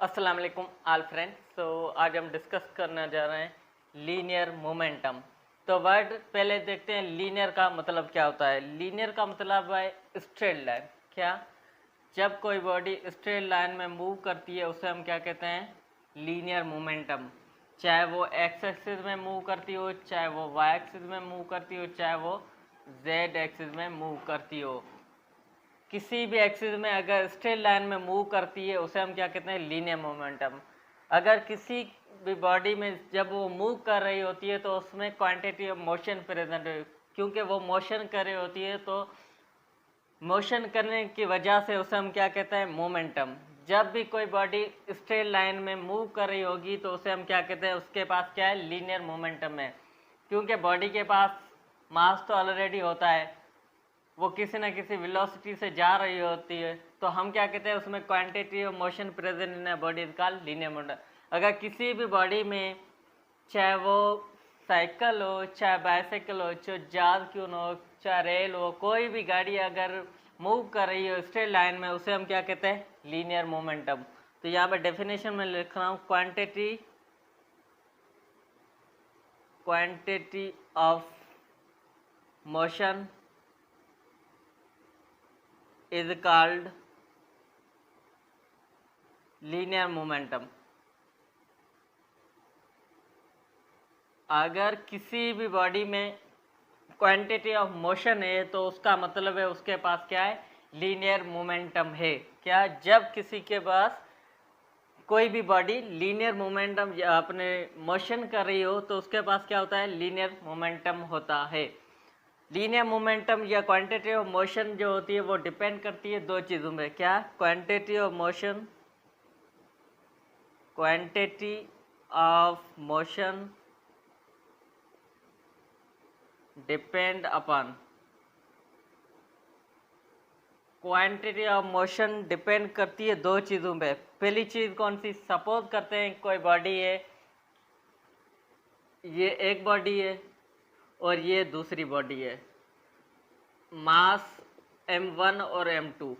अस्सलाम वालेकुम all friends. तो आज हम डिस्कस करने जा रहे हैं लीनियर मोमेंटम। तो वर्ड पहले देखते हैं लीनियर का मतलब क्या होता है। लीनियर का मतलब है स्ट्रेट लाइन। क्या? जब कोई बॉडी स्ट्रेट लाइन में मूव करती है उसे हम क्या कहते हैं? Linear momentum. चाहे वो एक्स एक्सिस में मूव करती हो, चाहे वो वाई एक्सिस में मूव करती हो, चाहे वो जेड एक्सिस में मूव करती हो, किसी भी एक्सिस में अगर स्ट्रेट लाइन में मूव करती है उसे हम क्या कहते हैं? Linear momentum. अगर किसी भी बॉडी में जब वो मूव कर रही होती है तो उसमें क्वांटिटी ऑफ मोशन प्रेजेंट है, क्योंकि वो मोशन कर रही होती है तो मोशन करने की वजह से उसे हम क्या कहते हैं? मोमेंटम। जब भी कोई बॉडी स्ट्रेट लाइन में मूव कर रही होगी तो उसे हम क्या कहते हैं? उसके पास क्या है? लीनियर मोमेंटम है। क्योंकि बॉडी के पास मास तो ऑलरेडी होता है, वो किसी न किसी वेलोसिटी से जा रही होती है, तो हम क्या कहते हैं? उसमें quantity of motion present in a body is called linear momentum. अगर किसी भी बॉडी में, चाहे वो साइकिल हो, चाहे बाइसाइकिल हो, चाहे जहाज क्यों न हो, चाहे रेल हो, कोई भी गाड़ी अगर मूव कर रही हो स्ट्रेट लाइन में उसे हम क्या कहते हैं? Linear momentum. तो यहाँ पे डेफिनेशन में लिख रहा हूँ, quantity of motion is called linear momentum। अगर किसी भी बॉडी में क्वांटिटी ऑफ मोशन है तो उसका मतलब है उसके पास क्या है? लीनियर मोमेंटम है। क्या? जब किसी के पास कोई भी बॉडी लीनियर मोमेंटम अपने मोशन कर रही हो तो उसके पास क्या होता है? लीनियर मोमेंटम होता है। लीनियर मोमेंटम या क्वांटिटी ऑफ मोशन जो होती है वो डिपेंड करती है दो चीज़ों में। क्या? Quantity of motion depend upon, quantity of motion depend करती है दो चीज़ों पे। पहली चीज़ कौन सी? सपोज करते हैं कोई बॉडी है, ये एक बॉडी है और ये दूसरी बॉडी है, मास m1 और m2।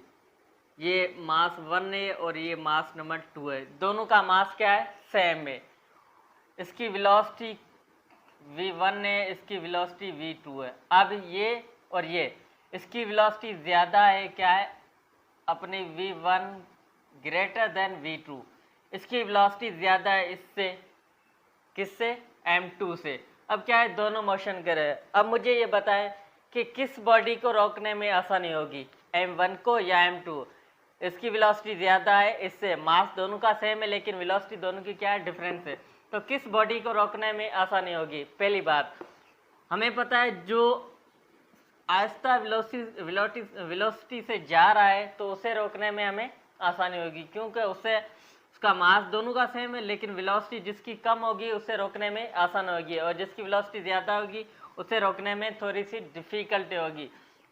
ये मास 1 है और ये मास नंबर 2 है। दोनों का मास क्या है? सेम है। इसकी वेलोसिटी v1 है, इसकी वेलोसिटी v2 है। अब ये और ये, इसकी वेलोसिटी ज़्यादा है, क्या है? अपनी v1 ग्रेटर देन v2। इसकी वेलोसिटी ज़्यादा है इससे, किससे? m2 से। अब क्या है? दोनों मोशन कर रहे हैं। अब मुझे ये बताएं कि किस बॉडी को रोकने में आसानी होगी, m1 को या m2? इसकी वेलोसिटी ज़्यादा है इससे, मास दोनों का सेम है लेकिन वेलोसिटी दोनों की क्या है? डिफरेंस है। तो किस बॉडी को रोकने में आसानी होगी? पहली बात हमें पता है, जो आहिस्ता वेलोसिटी से जा रहा है तो उसे रोकने में हमें आसानी होगी, क्योंकि उसका मास दोनों का सेम है लेकिन वेलोसिटी जिसकी कम होगी उसे रोकने में आसान होगी, और जिसकी वेलोसिटी ज़्यादा होगी उसे रोकने में थोड़ी सी डिफ़िकल्टी होगी।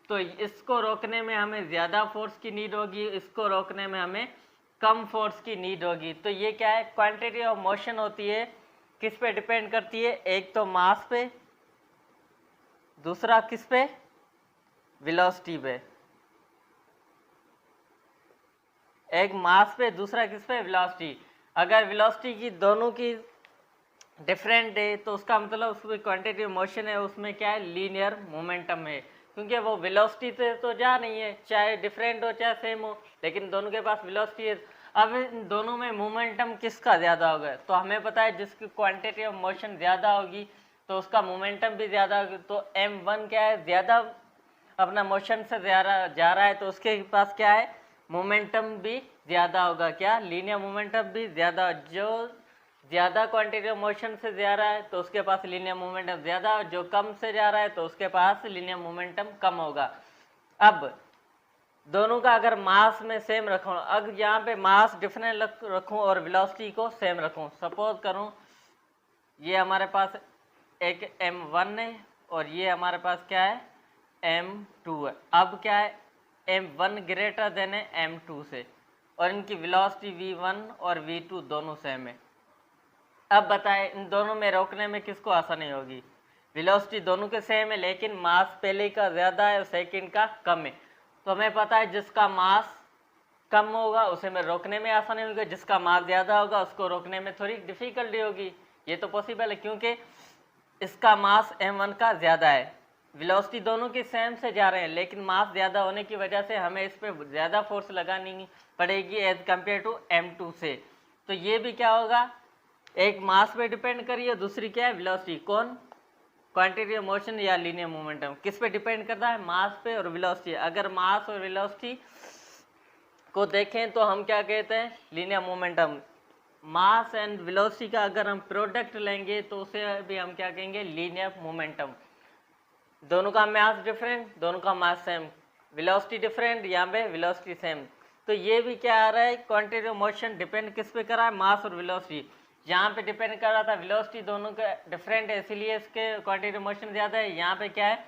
तो इसको रोकने में हमें ज़्यादा फोर्स की नीड होगी, इसको रोकने में हमें कम फोर्स की नीड होगी। तो ये क्या है? क्वांटिटी ऑफ मोशन होती है, किस पे डिपेंड करती है? एक तो मास पे, दूसरा किस पे? वेलोसिटी पे। एक मास पे, दूसरा किस पे? वेलोसिटी। अगर वेलोसिटी की दोनों की डिफरेंट है तो उसका मतलब उसमें क्वांटिटी ऑफ मोशन है, उसमें क्या है? लीनियर मोमेंटम है, क्योंकि वो वेलोसिटी से तो जा नहीं है, चाहे डिफरेंट हो चाहे सेम हो, लेकिन दोनों के पास वेलोसिटी है। अब इन दोनों में मोमेंटम किसका ज़्यादा होगा? तो हमें पता है जिसकी क्वांटिटी ऑफ मोशन ज़्यादा होगी तो उसका मोमेंटम भी ज़्यादा होगी। तो m1 क्या है? ज़्यादा अपना मोशन से ज़्यादा जा रहा है तो उसके पास क्या है? मोमेंटम भी ज़्यादा होगा। क्या? लीनियर मोमेंटम भी ज़्यादा। जो ज़्यादा क्वांटिटी ऑफ मोशन से जा रहा है तो उसके पास लीनियर मोमेंटम ज़्यादा, जो कम से जा रहा है तो उसके पास लीनियर मोमेंटम कम होगा। अब दोनों का अगर मास में सेम रखूँ, अगर यहाँ पे मास डिफरेंट रखूँ और वेलोसिटी को सेम रखूँ, सपोज करूँ ये हमारे पास एक m1 है और ये हमारे पास क्या है? m2 है। अब क्या है? m1 ग्रेटर देन है m2 से, और इनकी वेलोसिटी v1 और v2 दोनों सेम है। अब बताएं इन दोनों में रोकने में किसको आसानी होगी? वेलोसिटी दोनों के सेम है लेकिन मास पहले का ज़्यादा है और सेकंड का कम है। तो हमें पता है जिसका मास कम होगा उसे में रोकने में आसानी होगी, जिसका मास ज़्यादा होगा उसको रोकने में थोड़ी डिफिकल्टी होगी। ये तो पॉसिबल है क्योंकि इसका मास m1 का ज़्यादा है, वेलोसिटी दोनों की सेम से जा रहे हैं, लेकिन मास ज़्यादा होने की वजह से हमें इस पर ज़्यादा फोर्स लगानी पड़ेगी एज कम्पेयर टू m2 से। तो ये भी क्या होगा, एक मास पे डिपेंड करिए, दूसरी क्या है वेलोसिटी। कौन, क्वांटिटी ऑफ मोशन या लीनियर मोमेंटम किस पे डिपेंड करता है, मास पे और वेलोसिटी। अगर मास और वेलोसिटी को देखें तो हम क्या कहते हैं, linear momentum. Mass and velocity का अगर हम प्रोडक्ट लेंगे तो उसे भी हम क्या कहेंगे, लीनियर मोमेंटम। दोनों का मास डिफरेंट, दोनों का मास सेम, वेलोसिटी डिफरेंट, यहाँ पे वेलोसिटी सेम। तो ये भी क्या आ रहा है, क्वांटिटी ऑफ मोशन डिपेंड किस पे कर रहा है, मास और वेलोसिटी। यहाँ पे डिपेंड कर रहा था वेलोसिटी, दोनों का डिफरेंट है इसीलिए इसके क्वांटिटी ऑफ मोशन ज़्यादा है। यहाँ पे क्या है,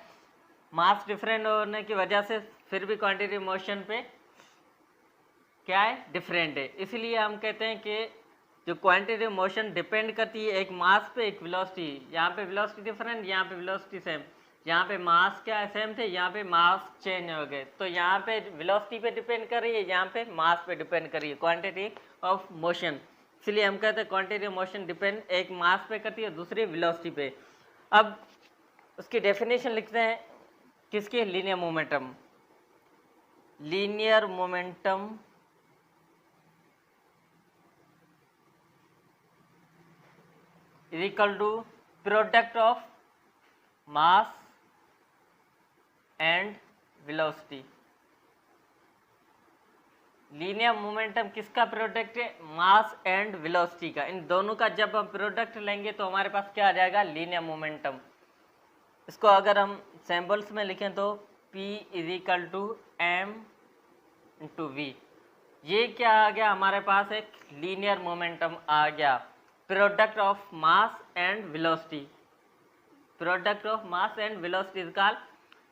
मास डिफरेंट होने की वजह से फिर भी क्वांटिटी ऑफ मोशन पे क्या है, डिफरेंट है। इसलिए हम कहते हैं कि जो क्वांटिटी ऑफ मोशन डिपेंड करती है एक मास पे एक वेलोसिटी। यहाँ पे वेलोसिटी डिफरेंट, यहाँ पे वेलोसिटी सेम, यहाँ पे मास क्या है, सेम थे, यहाँ पे मास चेंज हो गए। तो यहाँ पे वेलोसिटी पे डिपेंड कर रही है, यहाँ पे मास पे डिपेंड कर रही है क्वांटिटी ऑफ मोशन। इसलिए हम कहते हैं क्वांटिटी ऑफ मोशन डिपेंड एक मास पे करती है, दूसरी वेलोसिटी पे। अब उसकी डेफिनेशन लिखते हैं किसकी, linear momentum. Linear momentum is equal to product of mass and velocity। Linear momentum किसका प्रोडक्ट है, मास एंड वेलोसिटी का। इन दोनों का जब हम प्रोडक्ट लेंगे तो हमारे पास क्या आ जाएगा, लीनियर मोमेंटम। इसको अगर हम सिंबल्स में लिखें तो P is equal to m into V. ये क्या आ गया, हमारे पास एक लीनियर मोमेंटम आ गया, product of mass and velocity. Product of mass and velocity is called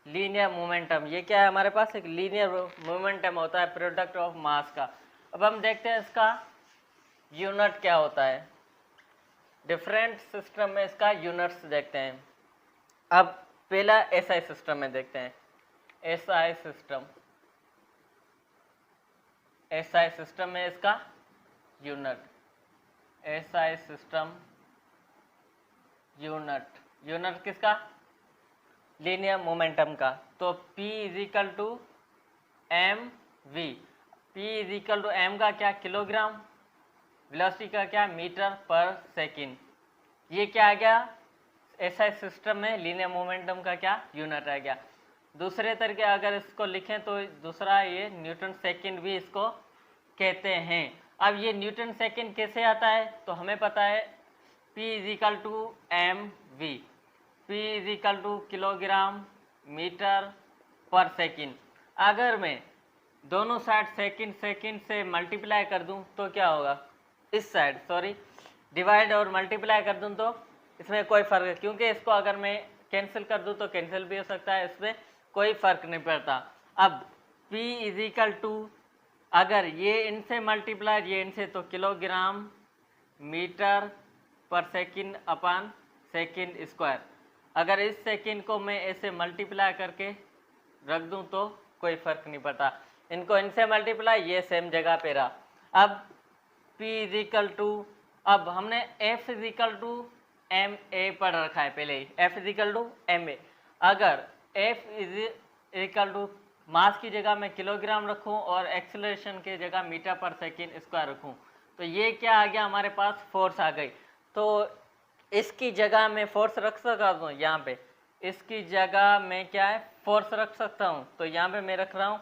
linear momentum. ये क्या है, हमारे पास एक लीनियर मोमेंटम होता है प्रोडक्ट ऑफ मास का। अब हम देखते हैं इसका यूनिट क्या होता है। डिफरेंट सिस्टम में इसका यूनिट्स देखते हैं। अब पहला एसआई सिस्टम में देखते हैं। एसआई सिस्टम, एसआई सिस्टम में इसका unit, SI system unit, unit किसका, लीनियर मोमेंटम का। तो P is equal to M V. P is equal to M का क्या, किलोग्राम, वेलोसिटी का क्या, मीटर पर सेकंड। ये क्या आ गया, ऐसा सिस्टम में लीनियर मोमेंटम का क्या यूनिट आ गया। दूसरे तरीके अगर इसको लिखें तो दूसरा ये न्यूटन सेकंड भी इसको कहते हैं। अब ये न्यूटन सेकंड कैसे आता है, तो हमें पता है P is equal to M V, P is equal to kilogram metre per second. अगर मैं दोनों साइड सेकंड सेकंड से मल्टीप्लाई कर दूं तो क्या होगा, इस साइड सॉरी डिवाइड और मल्टीप्लाई कर दूं तो इसमें कोई फ़र्क है, क्योंकि इसको अगर मैं कैंसिल कर दूं तो कैंसिल भी हो सकता है, इसमें कोई फ़र्क नहीं पड़ता। अब P इज इक्वल टू, अगर ये इनसे मल्टीप्लाई ये इनसे, तो किलोग्राम मीटर पर सेकंड अपान सेकंड स्क्वायर। अगर इस सेकंड को मैं ऐसे मल्टीप्लाई करके रख दूं तो कोई फ़र्क नहीं पड़ता, इनको इनसे मल्टीप्लाई ये सेम जगह पे रहा। अब P इज इक्वल टू, अब हमने F is equal to M A पढ़ रखा है पहले ही, F is equal to M A. अगर F is equal to mass की जगह मैं किलोग्राम रखूं और एक्सेलरेशन की जगह मीटर पर सेकंड स्क्वायर रखूं, तो ये क्या आ गया, हमारे पास फोर्स आ गई। तो इसकी जगह मैं फोर्स रख सकता हूँ, यहाँ पे इसकी जगह मैं क्या है, फोर्स रख सकता हूँ। तो यहाँ पे मैं रख रहा हूँ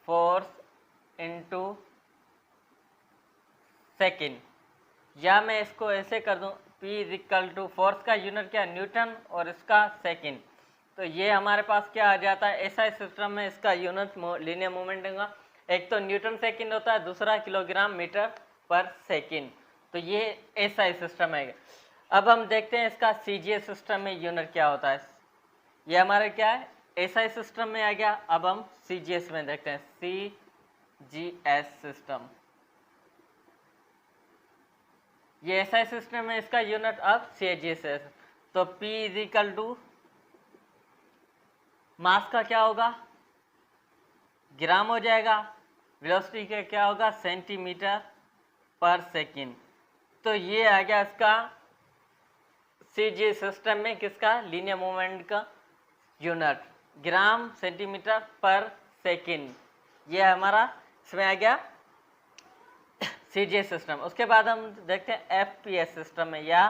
फोर्स इनटू सेकंड, या मैं इसको ऐसे कर दूँ P is equal to, force का यूनिट क्या, न्यूटन, और इसका सेकंड। तो ये हमारे पास क्या आ जाता है, ऐसा सिस्टम में इसका यूनिट लीनियर मोमेंटम का एक तो न्यूटन सेकंड होता है, दूसरा किलोग्राम मीटर पर सेकंड। तो ये ऐसा सिस्टम है। अब हम देखते हैं इसका CGS सिस्टम में यूनिट क्या होता है। ये हमारे क्या है, SI सिस्टम में आ गया। अब हम CGS में देखते हैं, CGS सिस्टम, ये SI सिस्टम में इसका यूनिट अब CGS है। तो P is equal to mass का क्या होगा, ग्राम हो जाएगा, वेलोसिटी का क्या होगा, सेंटीमीटर पर सेकेंड। तो ये आ गया इसका सीजी सिस्टम में किसका, लीनियर मूवमेंट का यूनिट, ग्राम सेंटीमीटर पर सेकेंड। ये हमारा इसमें आ गया सीजी सिस्टम। उसके बाद हम देखते हैं एफपीएस सिस्टम में या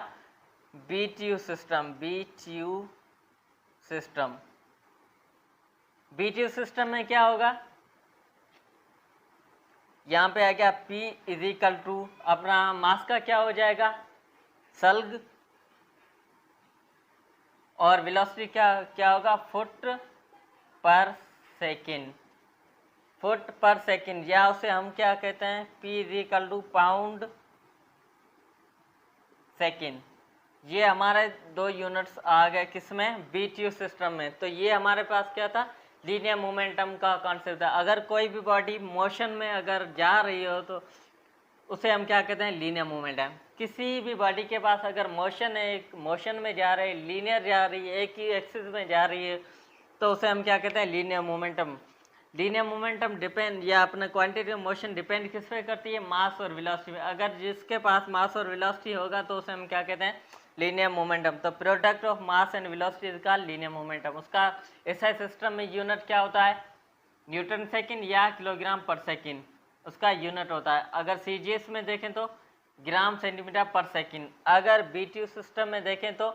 बीटीयू सिस्टम। बीटीयू सिस्टम में क्या होगा, यहाँ पे आ गया P इजिकल टू अपना मास का क्या हो जाएगा, सल्ग, और वेलोसिटी क्या होगा, फुट पर सेकेंड। फुट पर सेकेंड या उसे हम क्या कहते हैं, P is equal to pound second. ये हमारे दो यूनिट्स आ गए किसमें, बीटीयू सिस्टम में। तो ये हमारे पास क्या था, लीनियर मोमेंटम का कॉन्सेप्ट था। अगर कोई भी बॉडी मोशन में अगर जा रही हो तो उसे हम क्या कहते हैं, लीनियर मोमेंटम। किसी भी बॉडी के पास अगर मोशन है, एक मोशन में जा रही है, लीनियर जा रही है, एक ही एक्सिस में जा रही है, तो उसे हम क्या कहते हैं, linear momentum. Linear momentum depend या अपना क्वांटिटी ऑफ मोशन डिपेंड किस पे करती है, मास और वेलोसिटी में। अगर जिसके पास मास और वेलोसिटी होगा तो उसे हम क्या कहते हैं, लीनियर मोमेंटम। तो product of mass and velocity का लीनियर मोमेंटम। उसका एसआई सिस्टम में यूनिट क्या होता है, न्यूटन सेकेंड या किलोग्राम पर सेकेंड उसका यूनिट होता है। अगर सीजीएस में देखें तो ग्राम सेंटीमीटर पर सेकेंड। अगर बीटीयू सिस्टम में देखें तो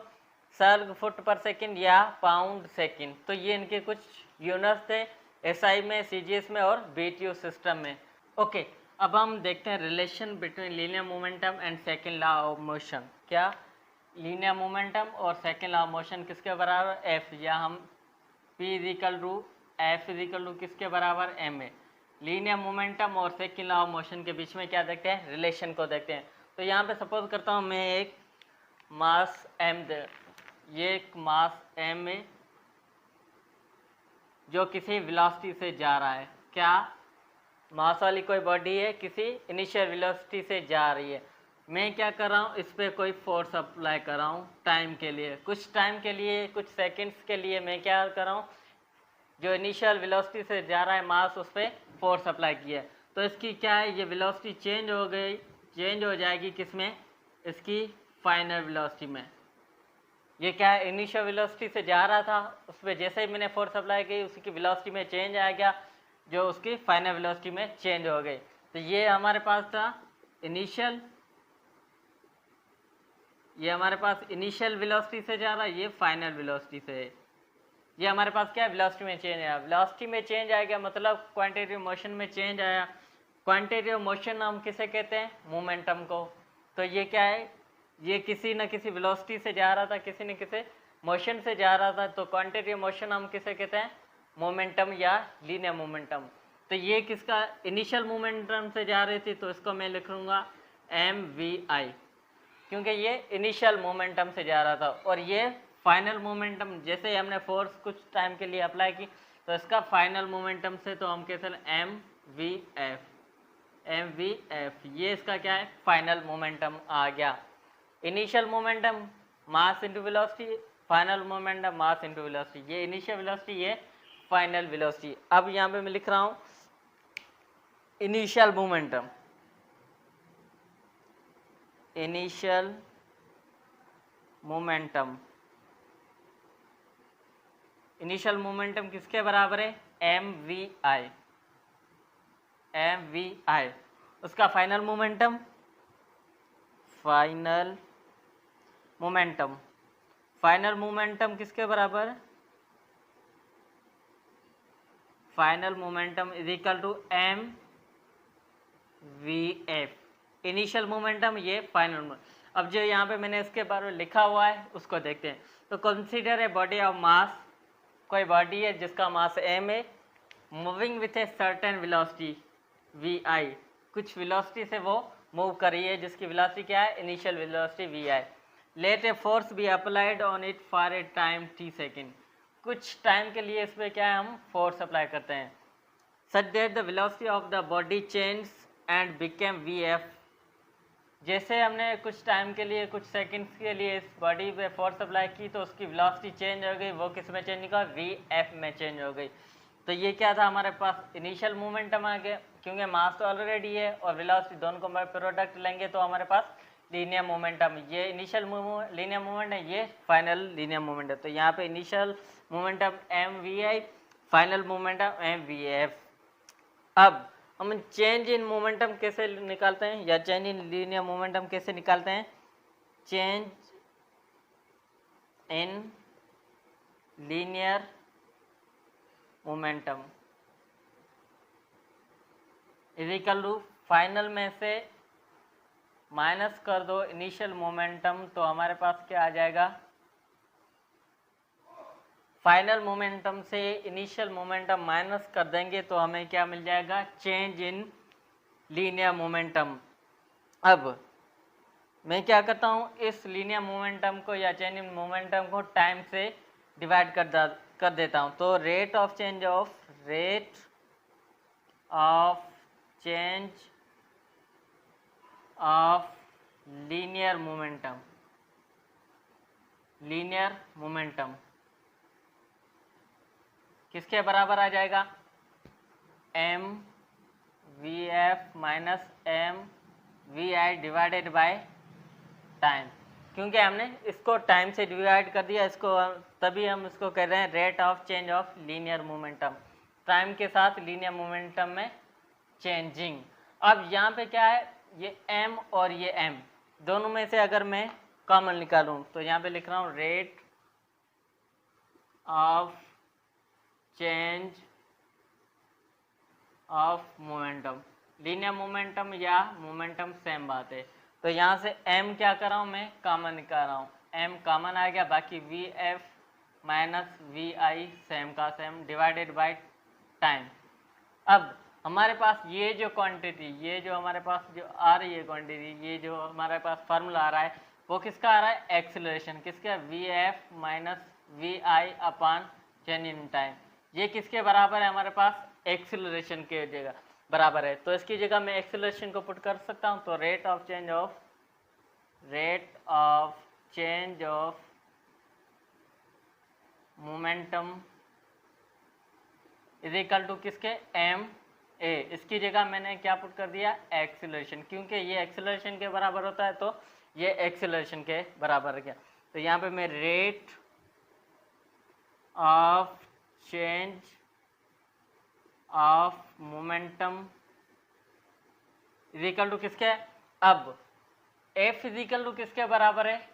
सर्ग फुट पर सेकेंड या पाउंड सेकेंड। तो ये इनके कुछ यूनिट्स थे एसआई में, सीजीएस में और बीटीयू सिस्टम में। ओके, अब हम देखते हैं relation between linear momentum and second law of motion. क्या लीनियर मोमेंटम और सेकेंड लॉ ऑफ मोशन किसके बराबर, एफ, या हम P is equal to F is equal to किसके बराबर, एम ए। लीनियर मोमेंटम और सेकेंड लॉ ऑफ मोशन के बीच में क्या देखते हैं, रिलेशन को देखते हैं। तो यहाँ पे सपोज करता हूँ मैं एक मास एम, ये एक मास एम है जो किसी वेलोसिटी से जा रहा है। क्या मास वाली कोई बॉडी है, किसी इनिशियल वेलोसिटी से जा रही है। मैं क्या कर रहा हूँ, इस पर कोई फोर्स अप्लाई कर रहा हूँ टाइम के लिए, कुछ टाइम के लिए, कुछ सेकंड्स के लिए। मैं क्या कर रहा हूँ, जो इनिशियल वेलोसिटी से जा रहा है मास, उस पर फोर्स अप्लाई किया है। तो इसकी क्या है, ये वेलोसिटी चेंज हो गई, चेंज हो जाएगी किसमें, इसकी फाइनल वेलोसिटी में। ये क्या है, इनिशियल वेलोसिटी से जा रहा था, उस पर जैसे ही मैंने फोर्स अप्लाई की उसकी वेलोसिटी में चेंज आ गया, जो उसकी फाइनल वेलोसिटी में चेंज हो गई। तो ये हमारे पास था इनिशियल, ये हमारे पास इनिशियल वेलोसिटी से जा रहा है, ये फाइनल वेलोसिटी से है। ये हमारे पास क्या है, वेलोसिटी में चेंज आया। वेलोसिटी में चेंज आएगा मतलब क्वांटिटी ऑफ मोशन में चेंज आया। क्वांटिटी ऑफ मोशन हम किसे कहते हैं, मोमेंटम को। तो ये क्या है, ये किसी न किसी वेलोसिटी से जा रहा था, किसी न किसी मोशन से जा रहा था। तो क्वांटिटी ऑफ मोशन हम किसे कहते हैं, मोमेंटम या लीनियर मोमेंटम। तो ये किसका, इनिशियल मोमेंटम से जा रही थी, तो इसको मैं लिख लूँगा एम वी आई, क्योंकि ये इनिशियल मोमेंटम से जा रहा था। और ये फाइनल मोमेंटम, जैसे ही हमने फोर्स कुछ टाइम के लिए अप्लाई की, तो इसका फाइनल मोमेंटम से तो हम कहते हैं एम वी एफ। ये इसका क्या है, फाइनल मोमेंटम आ गया। Initial momentum mass into velocity, final momentum mass into velocity. ये इनिशियल वेलोसिटी, ये फाइनल वेलोसिटी। अब यहाँ पे मैं लिख रहा हूँ initial momentum. Initial momentum, initial momentum किसके बराबर है, एम वी आई। उसका फाइनल मोमेंटम, फाइनल मोमेंटम किसके बराबर, final momentum is equal to M V F. Initial momentum, ये फाइनल। अब जो यहाँ पे मैंने इसके बारे में लिखा हुआ है उसको देखते हैं। तो consider a body of mass, कोई बॉडी है जिसका मास एम है, moving with a certain velocity V I, कुछ वेलोसिटी से वो मूव कर रही है जिसकी वेलोसिटी क्या है, initial velocity V I. Let a force be applied on it for a time T second, कुछ टाइम के लिए इस पर क्या है, हम फोर्स अप्लाई करते हैं। Such that the velocity of the body change and became V F. जैसे हमने कुछ टाइम के लिए, कुछ सेकंड्स के लिए इस बॉडी पे फोर्स अप्लाई की, तो उसकी वेलोसिटी चेंज हो गई, वो किस में चेंज होगा, वी एफ में चेंज हो गई। तो ये क्या था, हमारे पास इनिशियल मोमेंटम आ गया, क्योंकि मास तो ऑलरेडी है और वेलोसिटी, दोनों को प्रोडक्ट लेंगे तो हमारे पास लीनियर मोमेंटम, ये इनिशियल लीनियर मोमेंट है, ये फाइनल लीनियर मोमेंट है। तो यहाँ पे initial momentum mvi, final momentum mvf। अब हम चेंज इन मोमेंटम कैसे निकालते हैं या चेंज इन लीनियर मोमेंटम कैसे निकालते हैं? Change in linear momentum is equal to, final में से माइनस कर दो इनिशियल मोमेंटम, तो हमारे पास क्या आ जाएगा? फाइनल मोमेंटम से इनिशियल मोमेंटम माइनस कर देंगे तो हमें क्या मिल जाएगा? Change in linear momentum. अब मैं क्या करता हूँ, इस लीनियर मोमेंटम को या चेंज इन मोमेंटम को टाइम से डिवाइड कर देता हूँ। तो rate of change of linear momentum किसके बराबर आ जाएगा? mvf minus mvi divided by time. क्योंकि हमने इसको टाइम से डिवाइड कर दिया, इसको तभी हम इसको कह रहे हैं rate of change of linear momentum, time के साथ लीनियर मोमेंटम में चेंजिंग। अब यहाँ पे क्या है, ये m और ये m दोनों में से अगर मैं कॉमन निकालूं तो यहाँ पे लिख रहा हूँ rate of change of momentum. Linear momentum या मोमेंटम सेम बात है। तो यहाँ से m क्या कर रहा हूँ, मैं कॉमन निकाल रहा हूँ, m कॉमन आ गया, बाकी vf माइनस vi सेम का सेम डिवाइडेड बाय टाइम। अब हमारे पास ये जो क्वांटिटी, ये जो हमारे पास जो आ रही है क्वांटिटी, ये जो हमारे पास फार्मूला आ रहा है वो किसका आ रहा है? एक्सीलरेशन। किसका? vf minus vi upon change in time. ये किसके बराबर है? हमारे पास एक्सीलरेशन के जगह बराबर है। तो इसकी जगह मैं एक्सीलरेशन को पुट कर सकता हूँ। तो rate of change of momentum is equal to किसके? ma। इसकी जगह मैंने क्या पुट कर दिया? एक्सीलरेशन, क्योंकि ये एक्सीलरेशन के बराबर होता है तो ये एक्सीलरेशन के बराबर गया। तो यहाँ पे मैं rate of change of momentum is equal to किसके? अब f इज इक्वल टू किसके बराबर है? ma,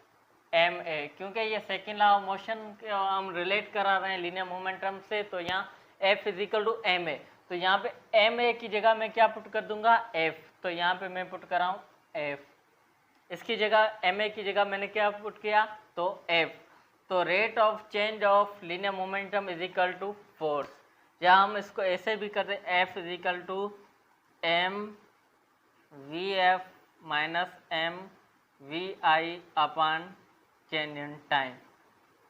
क्योंकि ये सेकेंड लॉ ऑफ मोशन हम रिलेट करा रहे हैं लीनियर मोमेंटम से, तो यहाँ f is equal to ma। तो यहाँ पे ma की जगह मैं क्या पुट कर दूंगा? f। तो यहाँ पे मैं पुट कर रहा हूँ f, इसकी जगह ma की जगह मैंने क्या पुट किया? तो f। तो rate of change of linear momentum is equal to force, या हम इसको ऐसे भी करते हैं, f is equal to mvf minus mvi upon change in time.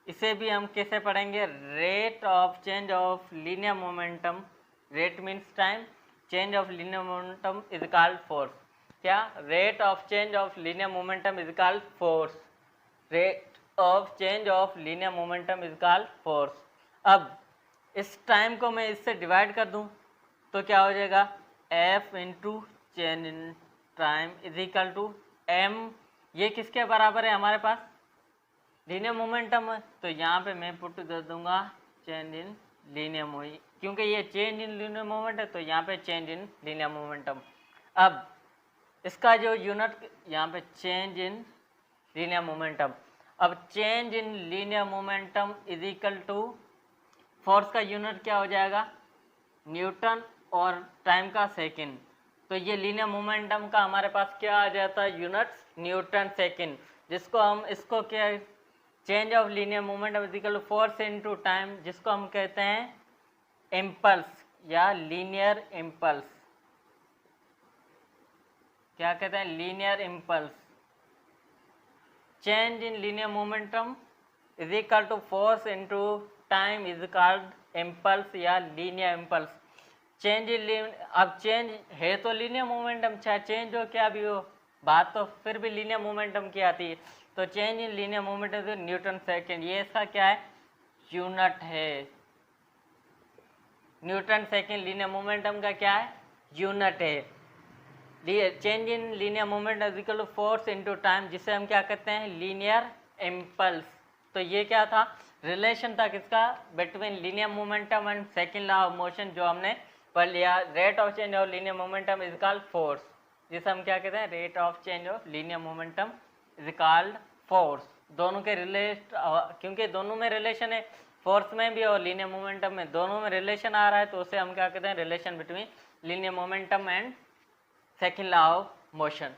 इसे भी हम कैसे पढ़ेंगे? Rate of change of linear momentum, rate means time, change of linear momentum is called force. क्या? Rate of change of linear momentum is called force, rate of change of linear momentum is called force. अब इस time को मैं इससे divide कर दूं तो क्या हो जाएगा? f into change in time is equal to m। ये किसके बराबर है हमारे पास? लीनियर मोमेंटम है। तो यहाँ पे मैं पुट कर दूंगा चेंज इन लीनियर मोमेंटम, क्योंकि ये चेंज इन लीनियर मोमेंट है तो यहाँ पे चेंज इन लीनियर मोमेंटम। अब इसका जो यूनिट यहाँ पे चेंज इन लीनियर मोमेंटम, अब change in linear momentum is equal to force का यूनिट क्या हो जाएगा? न्यूटन और टाइम का सेकंड। तो ये लीनियर मोमेंटम का हमारे पास क्या आ जाता है? यूनिट न्यूटन सेकंड, जिसको हम इसको क्या, change of linear momentum is equal to force into time, जिसको हम कहते हैं इम्पल्स या लीनियर इम्पल्स। क्या कहते हैं? Linear impulse. Change in linear momentum is equal to force into time is called impulse या लीनियर इम्पल्स। चेंज इन, अब चेंज है तो लीनियर मोमेंटम, चाहे चेंज हो क्या भी हो, बात तो फिर भी लीनियर मोमेंटम की आती है। तो चेंज इन लीनियर मोमेंटम से न्यूटन सेकंड, ये इसका क्या है? यूनिट है। न्यूटन सेकंड लीनियर मोमेंटम का क्या है? यूनिट है। Change in linear moment is equal to force into time, जिसे हम क्या कहते हैं लीनियर इम्पल्स। तो ये क्या था, रिलेशन था किसका, between linear momentum and second law of motion, जो हमने पढ़ लिया। Rate of change of linear momentum is called force, जिसे हम क्या कहते हैं rate of change of linear momentum is called force. दोनों के क्योंकि दोनों में रिलेशन है, फोर्स में भी और लीनियर मोमेंटम में, दोनों में रिलेशन आ रहा है, तो उसे हम क्या कहते हैं relation between linear momentum and second law of motion.